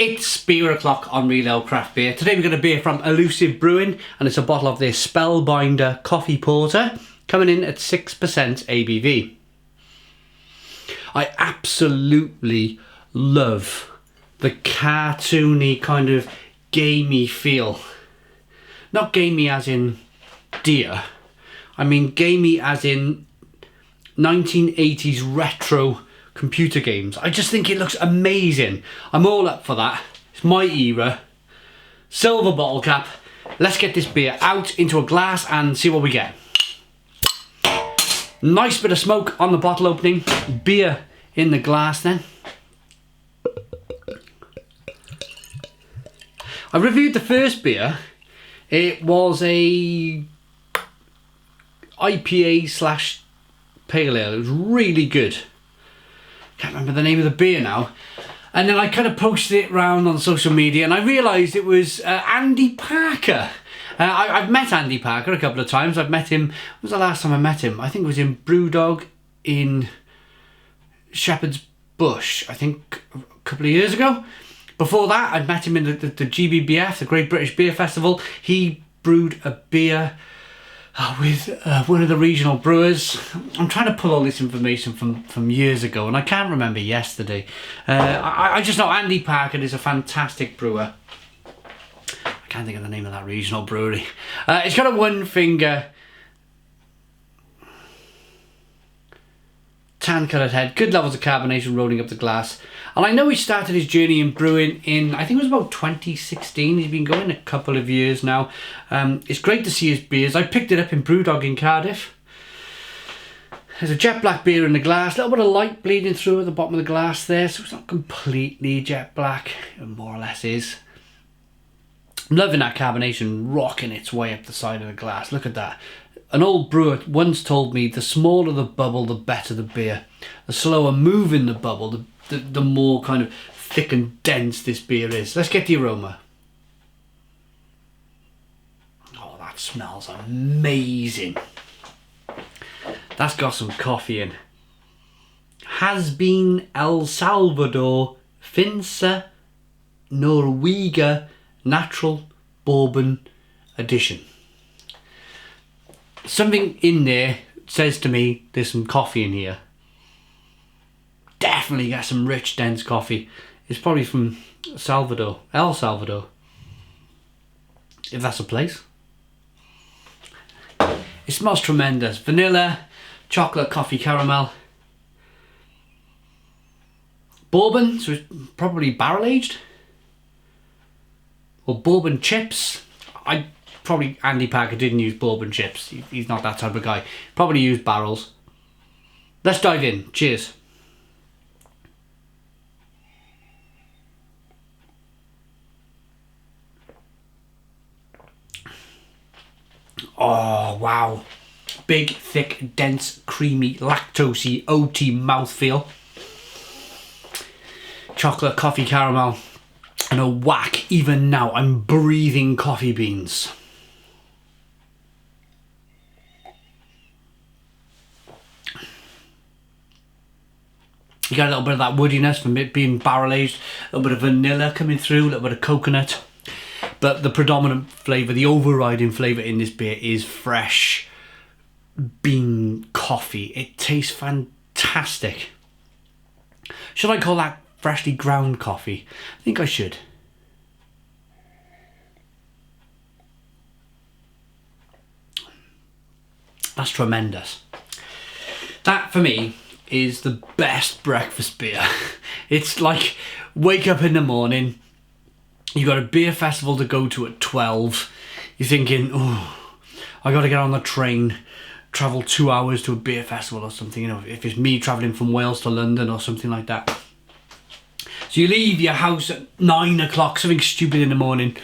It's beer o'clock on Real Ale Craft Beer. Today we've got a beer from Elusive Brewing, and it's a bottle of their Spellbinder coffee porter, coming in at 6% ABV. I absolutely love the cartoony kind of gamey feel. Not gamey as in deer, I mean gamey as in 1980s retro computer games. I just think it looks amazing. I'm all up for that. It's my era. Silver bottle cap. Let's get this beer out into a glass and see what we get. Nice bit of smoke on the bottle opening. Beer in the glass then. I reviewed the first beer. It was a IPA slash pale ale. It was really good. Can't remember the name of the beer now. And then I kind of posted it around on social media and I realised it was Andy Parker. I've met Andy Parker a couple of times. I've met him, when was the last time I met him? I think it was in Brewdog in Shepherd's Bush, I think a couple of years ago. Before that, I'd met him in the GBBF, the Great British Beer Festival. He brewed a beer with one of the regional brewers. I'm trying to pull all this information from years ago and I can't remember yesterday. I just know Andy Parker is a fantastic brewer. I can't think of the name of that regional brewery. It's got a one finger tan coloured head, good levels of carbonation rolling up the glass. And I know he started his journey in brewing in, I think it was about 2016. He's been going a couple of years now. It's great to see his beers. I picked it up in Brewdog in Cardiff. There's a jet black beer in the glass, a little bit of light bleeding through at the bottom of the glass there, so it's not completely jet black, it more or less is. I'm loving that carbonation rocking its way up the side of the glass. Look at that. An old brewer once told me the smaller the bubble, the better the beer. The slower moving the bubble, the more kind of thick and dense this beer is. Let's get the aroma. Oh, that smells amazing. That's got some coffee in. Has been El Salvador Finca Norwega Natural Bourbon Edition. Something in there says to me there's some coffee in here. Definitely got some rich, dense coffee. It's probably from El Salvador, if that's a place. It smells tremendous. Vanilla, chocolate, coffee, caramel. Bourbon, so it's probably barrel aged. Or bourbon chips. Andy Parker didn't use bourbon chips. He's not that type of guy. Probably used barrels. Let's dive in. Cheers. Oh, wow. Big, thick, dense, creamy, lactosey, oaty mouthfeel. Chocolate, coffee, caramel, and a whack. Even now, I'm breathing coffee beans. You got a little bit of that woodiness from it being barrel aged, a little bit of vanilla coming through, a little bit of coconut. But the predominant flavour, the overriding flavour in this beer is fresh bean coffee. It tastes fantastic. Should I call that freshly ground coffee? I think I should. That's tremendous. That for me is the best breakfast beer. It's like wake up in the morning, you got a beer festival to go to at 12. You're thinking, oh, I got to get on the train, travel 2 hours to a beer festival or something. You know, if it's me travelling from Wales to London or something like that. So you leave your house at 9 o'clock, something stupid in the morning.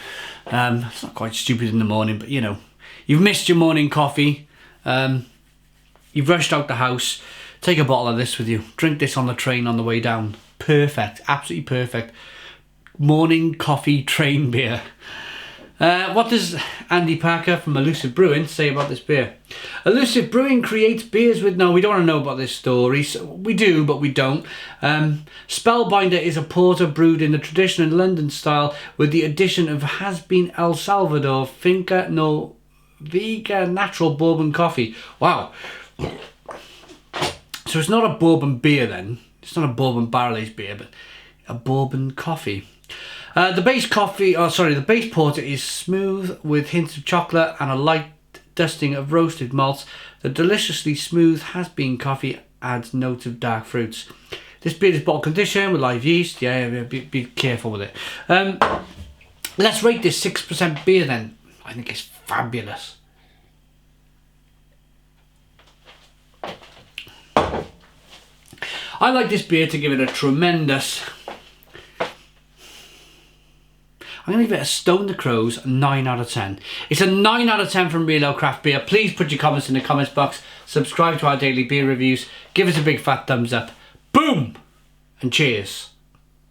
It's not quite stupid in the morning, but you know, you've missed your morning coffee. You've rushed out the house. Take a bottle of this with you. Drink this on the train on the way down. Perfect. Absolutely perfect. Morning coffee train beer. What does Andy Parker from Elusive Brewing say about this beer? Elusive Brewing creates beers with no... We don't want to know about this story. So we do, but we don't. Spellbinder is a porter brewed in the traditional London style with the addition of has-been El Salvador Finca no Vega natural bourbon coffee. Wow. So it's not a bourbon beer then. It's not a bourbon barrel-aged beer, but a bourbon coffee. The base porter is smooth with hints of chocolate and a light dusting of roasted malts. The deliciously smooth has-been coffee adds notes of dark fruits. This beer is bottle conditioned with live yeast. Yeah, be careful with it. Let's rate this 6% beer then. I think it's fabulous. I like this beer to give it a tremendous... I'm going to give it a Stone the Crows 9 out of 10. It's a 9 out of 10 from Real Ale Craft Beer. Please put your comments in the comments box. Subscribe to our daily beer reviews. Give us a big fat thumbs up. Boom! And cheers.